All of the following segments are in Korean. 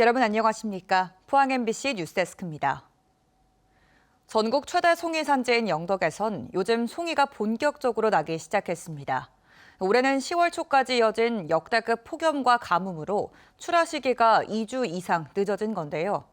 여러분 안녕하십니까? 포항 MBC 뉴스데스크입니다. 전국 최대 송이 산지인 영덕에선 요즘 송이가 본격적으로 나기 시작했습니다. 올해는 10월 초까지 이어진 역대급 폭염과 가뭄으로 출하 시기가 2주 이상 늦어진 건데요.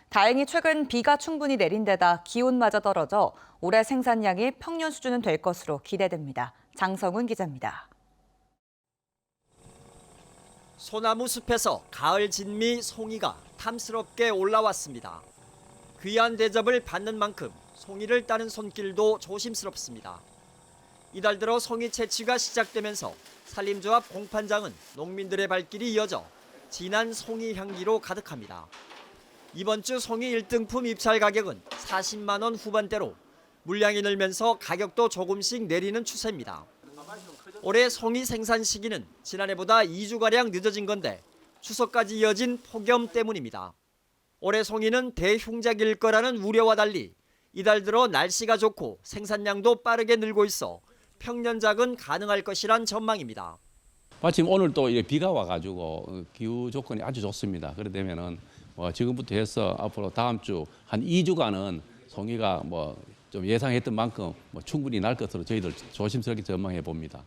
다행히 최근 비가 충분히 내린 데다 기온마저 떨어져 올해 생산량이 평년 수준은 될 것으로 기대됩니다. 장성훈 기자입니다. 소나무 숲에서 가을 진미 송이가 탐스럽게 올라왔습니다. 귀한 대접을 받는 만큼 송이를 따는 손길도 조심스럽습니다. 이달 들어 송이 채취가 시작되면서 산림조합 공판장은 농민들의 발길이 이어져 진한 송이 향기로 가득합니다. 이번 주 송이 1등품 입찰 가격은 40만 원 후반대로 물량이 늘면서 가격도 조금씩 내리는 추세입니다. 올해 송이 생산 시기는 지난해보다 2주가량 늦어진 건데 추석까지 이어진 폭염 때문입니다. 올해 송이는 대흉작일 거라는 우려와 달리 이달 들어 날씨가 좋고 생산량도 빠르게 늘고 있어 평년작은 가능할 것이란 전망입니다. 마침 오늘 또 비가 와가지고 기후 조건이 아주 좋습니다. 그래 되면은 지금부터 해서 앞으로 다음 주 한 2주간은 송이가 좀 예상했던 만큼 충분히 날 것으로 저희들 조심스럽게 전망해 봅니다.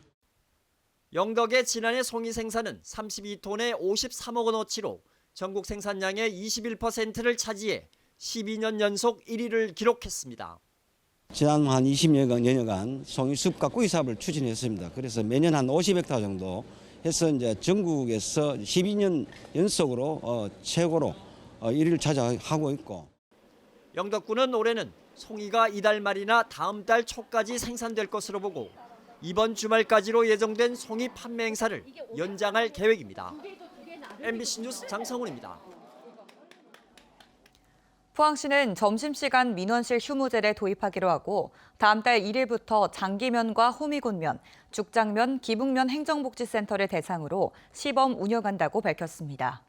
영덕의 지난해 송이 생산은 32톤에 53억 원어치로 전국 생산량의 21%를 차지해 12년 연속 1위를 기록했습니다. 지난 한 20여년간 송이숲과 꾸이 사업을 추진했습니다. 그래서 매년 한 50헥타 정도 해서 이제 전국에서 12년 연속으로 최고로 1위를 차지하고 있고. 영덕군은 올해는 송이가 이달 말이나 다음 달 초까지 생산될 것으로 보고 이번 주말까지로 예정된 송이 판매 행사를 연장할 계획입니다. MBC 뉴스 장성훈입니다. 포항시는 점심시간 민원실 휴무제를 도입하기로 하고 다음 달 1일부터 장기면과 호미곶면, 죽장면, 기북면 행정복지센터를 대상으로 시범 운영한다고 밝혔습니다.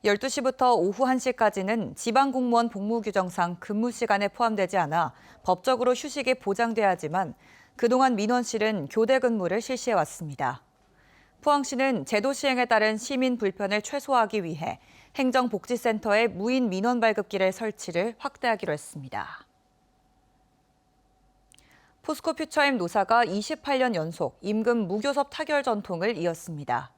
12시부터 오후 1시까지는 지방공무원 복무규정상 근무시간에 포함되지 않아 법적으로 휴식이 보장돼야 하지만 그동안 민원실은 교대 근무를 실시해왔습니다. 포항시는 제도 시행에 따른 시민 불편을 최소화하기 위해 행정복지센터에 무인 민원 발급기를 설치를 확대하기로 했습니다. 포스코 퓨처엠 노사가 28년 연속 임금 무교섭 타결 전통을 이었습니다.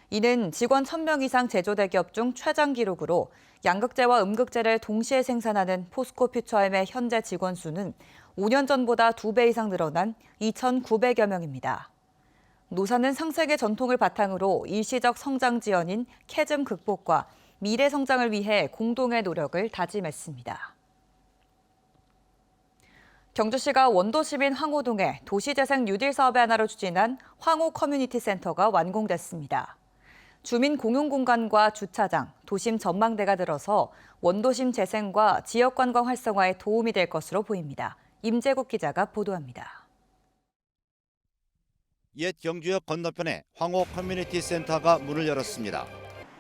이는 직원 1,000명 이상 제조대기업 중 최장 기록으로 양극재와 음극재를 동시에 생산하는 포스코 퓨처엠의 현재 직원 수는 5년 전보다 2배 이상 늘어난 2,900여 명입니다. 노사는 상생의 전통을 바탕으로 일시적 성장 지연인 캐즘 극복과 미래 성장을 위해 공동의 노력을 다짐했습니다. 경주시가 원도 시민 황호동에 도시재생 뉴딜 사업의 하나로 추진한 황호 커뮤니티 센터가 완공됐습니다. 주민 공용 공간과 주차장, 도심 전망대가 들어서 원도심 재생과 지역 관광 활성화에 도움이 될 것으로 보입니다. 임재국 기자가 보도합니다. 옛 경주역 건너편에 황호 커뮤니티 센터가 문을 열었습니다.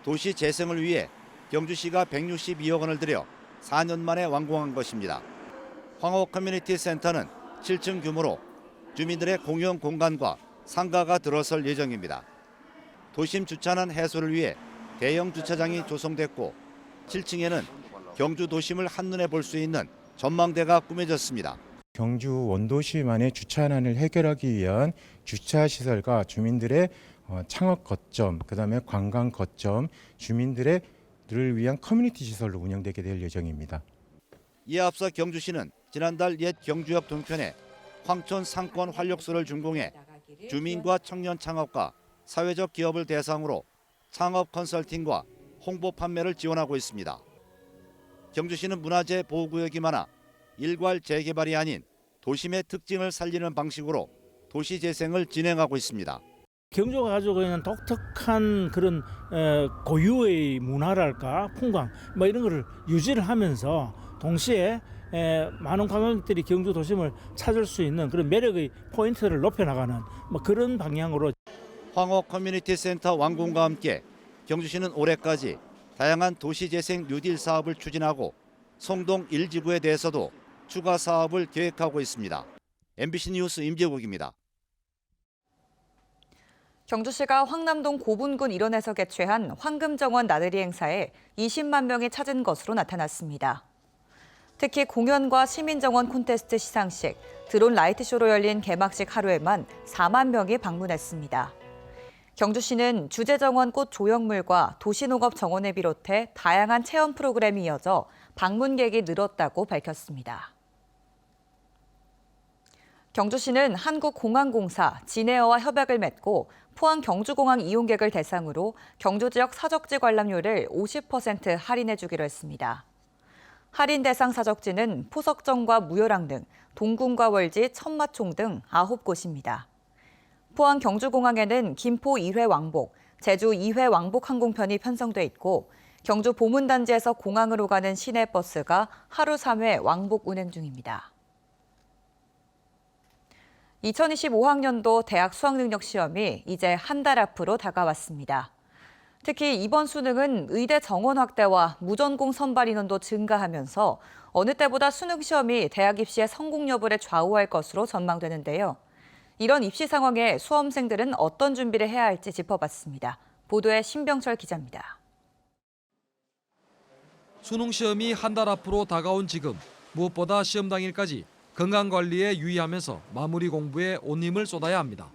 도시 재생을 위해 경주시가 162억 원을 들여 4년 만에 완공한 것입니다. 황호 커뮤니티 센터는 7층 규모로 주민들의 공용 공간과 상가가 들어설 예정입니다. 도심 주차난 해소를 위해 대형 주차장이 조성됐고 7층에는 경주 도심을 한눈에 볼 수 있는 전망대가 꾸며졌습니다. 경주 원도시만의 주차난을 해결하기 위한 주차시설과 주민들의 창업 거점, 그다음에 관광 거점, 주민들을 위한 커뮤니티 시설로 운영되게 될 예정입니다. 이에 앞서 경주시는 지난달 옛 경주역 동편에 황촌 상권 활력소를 준공해 주민과 청년 창업가, 사회적 기업을 대상으로 창업 컨설팅과 홍보 판매를 지원하고 있습니다. 경주시는 문화재 보호구역이 많아 일괄 재개발이 아닌 도심의 특징을 살리는 방식으로 도시 재생을 진행하고 있습니다. 경주가 가지고 있는 독특한 그런 고유의 문화랄까 풍광 이런 거를 유지를 하면서 동시에 많은 관광객들이 경주 도심을 찾을 수 있는 그런 매력의 포인트를 높여나가는 그런 방향으로. 황호 커뮤니티 센터 완공과 함께 경주시는 올해까지 다양한 도시재생 뉴딜 사업을 추진하고 송동 1지구에 대해서도 추가 사업을 계획하고 있습니다. MBC 뉴스 임재국입니다. 경주시가 황남동 고분군 일원에서 개최한 황금정원 나들이 행사에 20만 명이 찾은 것으로 나타났습니다. 특히 공연과 시민정원 콘테스트 시상식, 드론 라이트쇼로 열린 개막식 하루에만 4만 명이 방문했습니다. 경주시는 주제정원 꽃 조형물과 도시농업 정원을 비롯해 다양한 체험 프로그램이 이어져 방문객이 늘었다고 밝혔습니다. 경주시는 한국공항공사, 진에어와 협약을 맺고 포항 경주공항 이용객을 대상으로 경주 지역 사적지 관람료를 50% 할인해 주기로 했습니다. 할인 대상 사적지는 포석정과 무열항 등 동궁과 월지, 천마총 등 9곳입니다. 포항 경주공항에는 김포 2회 왕복, 제주 2회 왕복 항공편이 편성돼 있고 경주 보문단지에서 공항으로 가는 시내버스가 하루 3회 왕복 운행 중입니다. 2025학년도 대학 수학능력 시험이 이제 한 달 앞으로 다가왔습니다. 특히 이번 수능은 의대 정원 확대와 무전공 선발 인원도 증가하면서 어느 때보다 수능 시험이 대학 입시의 성공 여부를 좌우할 것으로 전망되는데요. 이런 입시 상황에 수험생들은 어떤 준비를 해야 할지 짚어봤습니다. 보도에 신병철 기자입니다. 수능 시험이 한 달 앞으로 다가온 지금 무엇보다 시험 당일까지 건강관리에 유의하면서 마무리 공부에 온 힘을 쏟아야 합니다.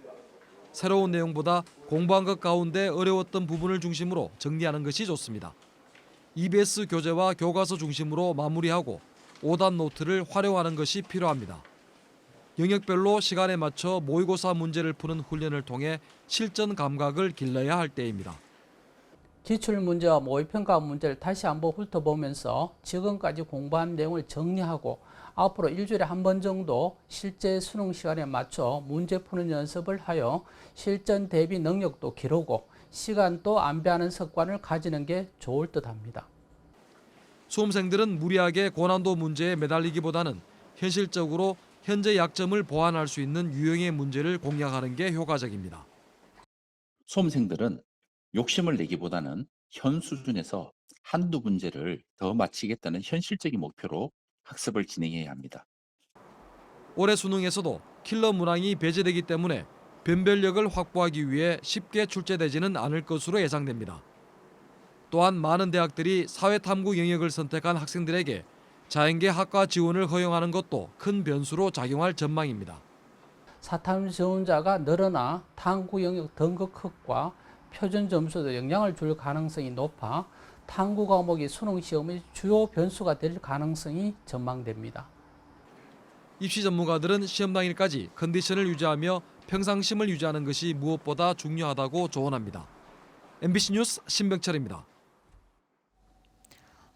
새로운 내용보다 공부한 것 가운데 어려웠던 부분을 중심으로 정리하는 것이 좋습니다. EBS 교재와 교과서 중심으로 마무리하고 5단 노트를 활용하는 것이 필요합니다. 영역별로 시간에 맞춰 모의고사 문제를 푸는 훈련을 통해 실전 감각을 길러야 할 때입니다. 기출문제와 모의평가 문제를 다시 한번 훑어보면서 지금까지 공부한 내용을 정리하고 앞으로 일주일에 한 번 정도 실제 수능 시간에 맞춰 문제 푸는 연습을 하여 실전 대비 능력도 기르고 시간도 안배하는 습관을 가지는 게 좋을 듯합니다. 수험생들은 무리하게 고난도 문제에 매달리기보다는 현실적으로 현재 약점을 보완할 수 있는 유형의 문제를 공략하는 게 효과적입니다. 수험생들은 욕심을 내기보다는 현 수준에서 한두 문제를 더 맞히겠다는 현실적인 목표로 학습을 진행해야 합니다. 올해 수능에서도 킬러 문항이 배제되기 때문에 변별력을 확보하기 위해 쉽게 출제되지는 않을 것으로 예상됩니다. 또한 많은 대학들이 사회탐구 영역을 선택한 학생들에게 자연계 학과 지원을 허용하는 것도 큰 변수로 작용할 전망입니다. 사탐 지원자가 늘어나 탐구 영역 등급컷과 표준 점수도 영향을 줄 가능성이 높아 탐구 과목이 수능 시험의 주요 변수가 될 가능성이 전망됩니다. 입시 전문가들은 시험 당일까지 컨디션을 유지하며 평상심을 유지하는 것이 무엇보다 중요하다고 조언합니다. MBC 뉴스 신병철입니다.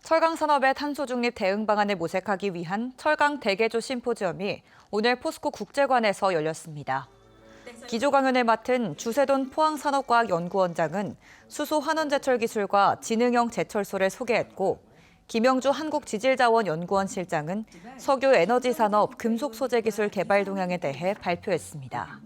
철강 산업의 탄소 중립 대응 방안을 모색하기 위한 철강 대개조 심포지엄이 오늘 포스코 국제관에서 열렸습니다. 기조 강연을 맡은 주세돈 포항산업과학연구원장은 수소 환원 제철 기술과 지능형 제철소를 소개했고 김영주 한국지질자원연구원 실장은 석유 에너지 산업 금속 소재 기술 개발 동향에 대해 발표했습니다.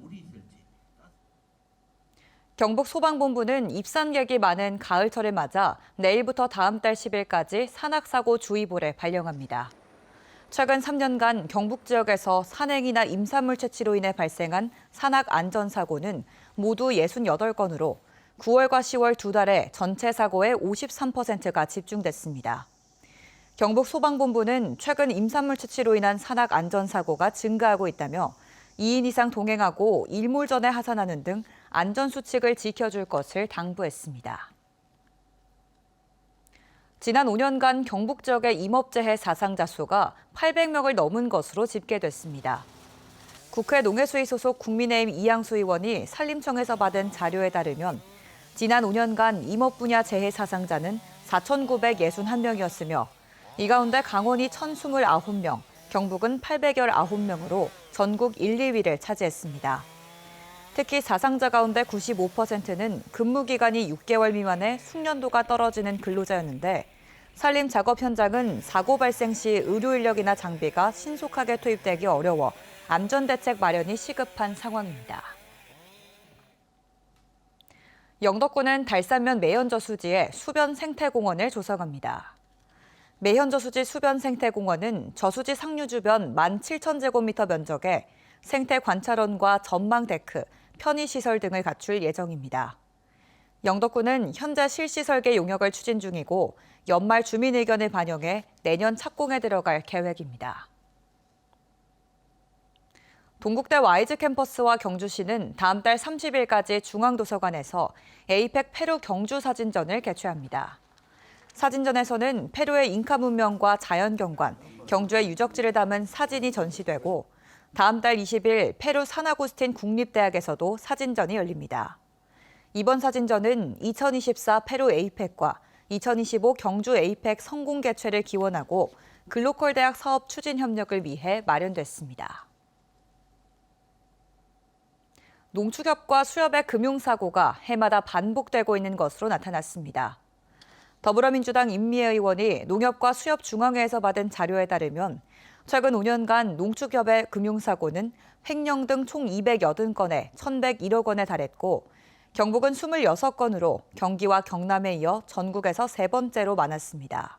경북 소방본부는 입산객이 많은 가을철을 맞아 내일부터 다음 달 10일까지 산악사고 주의보를 발령합니다. 최근 3년간 경북 지역에서 산행이나 임산물 채취로 인해 발생한 산악 안전사고는 모두 68건으로 9월과 10월 두 달에 전체 사고의 53%가 집중됐습니다. 경북 소방본부는 최근 임산물 채취로 인한 산악 안전사고가 증가하고 있다며 2인 이상 동행하고 일몰 전에 하산하는 등 안전수칙을 지켜줄 것을 당부했습니다. 지난 5년간 경북 지역의 임업재해 사상자 수가 800명을 넘은 것으로 집계됐습니다. 국회 농해수위 소속 국민의힘 이양수 의원이 산림청에서 받은 자료에 따르면 지난 5년간 임업 분야 재해 사상자는 4,961명이었으며 이 가운데 강원이 1,029명, 경북은 819명으로 전국 1, 2위를 차지했습니다. 특히 사상자 가운데 95%는 근무기간이 6개월 미만의 숙련도가 떨어지는 근로자였는데 산림 작업 현장은 사고 발생 시 의료 인력이나 장비가 신속하게 투입되기 어려워 안전대책 마련이 시급한 상황입니다. 영덕군은 달산면 매현저수지에 수변 생태공원을 조성합니다. 매현저수지 수변 생태공원은 저수지 상류 주변 17,000제곱미터 면적에 생태 관찰원과 전망 데크, 편의시설 등을 갖출 예정입니다. 영덕구는 현재 실시 설계 용역을 추진 중이고 연말 주민 의견을 반영해 내년 착공에 들어갈 계획입니다. 동국대 와이즈 캠퍼스와 경주시는 다음 달 30일까지 중앙도서관에서 에이펙 페루 경주 사진전을 개최합니다. 사진전에서는 페루의 잉카 문명과 자연경관, 경주의 유적지를 담은 사진이 전시되고 다음 달 20일 페루 산아구스틴 국립대학에서도 사진전이 열립니다. 이번 사진전은 2024 페루 에이펙과 2025 경주 에이펙 성공 개최를 기원하고 글로컬 대학 사업 추진 협력을 위해 마련됐습니다. 농축협과 수협의 금융사고가 해마다 반복되고 있는 것으로 나타났습니다. 더불어민주당 임미애 의원이 농협과 수협중앙회에서 받은 자료에 따르면 최근 5년간 농축협의 금융사고는 횡령 등 총 280건에 1,101억 원에 달했고 경북은 26건으로 경기와 경남에 이어 전국에서 세 번째로 많았습니다.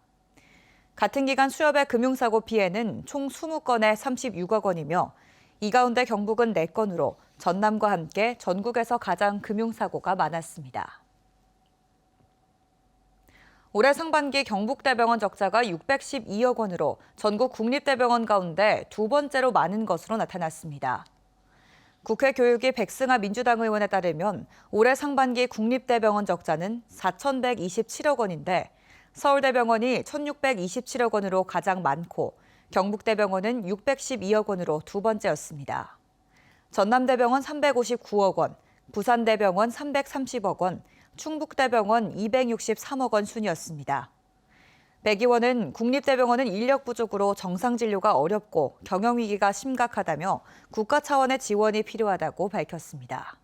같은 기간 수협의 금융사고 피해는 총 20건에 36억 원이며 이 가운데 경북은 4건으로 전남과 함께 전국에서 가장 금융사고가 많았습니다. 올해 상반기 경북대병원 적자가 612억 원으로 전국 국립대병원 가운데 두 번째로 많은 것으로 나타났습니다. 국회 교육위 백승하 민주당 의원에 따르면 올해 상반기 국립대병원 적자는 4,127억 원인데 서울대병원이 1,627억 원으로 가장 많고 경북대병원은 612억 원으로 두 번째였습니다. 전남대병원 359억 원, 부산대병원 330억 원, 충북대병원 263억 원 순이었습니다. 백 의원은 국립대병원은 인력 부족으로 정상 진료가 어렵고 경영 위기가 심각하다며 국가 차원의 지원이 필요하다고 밝혔습니다.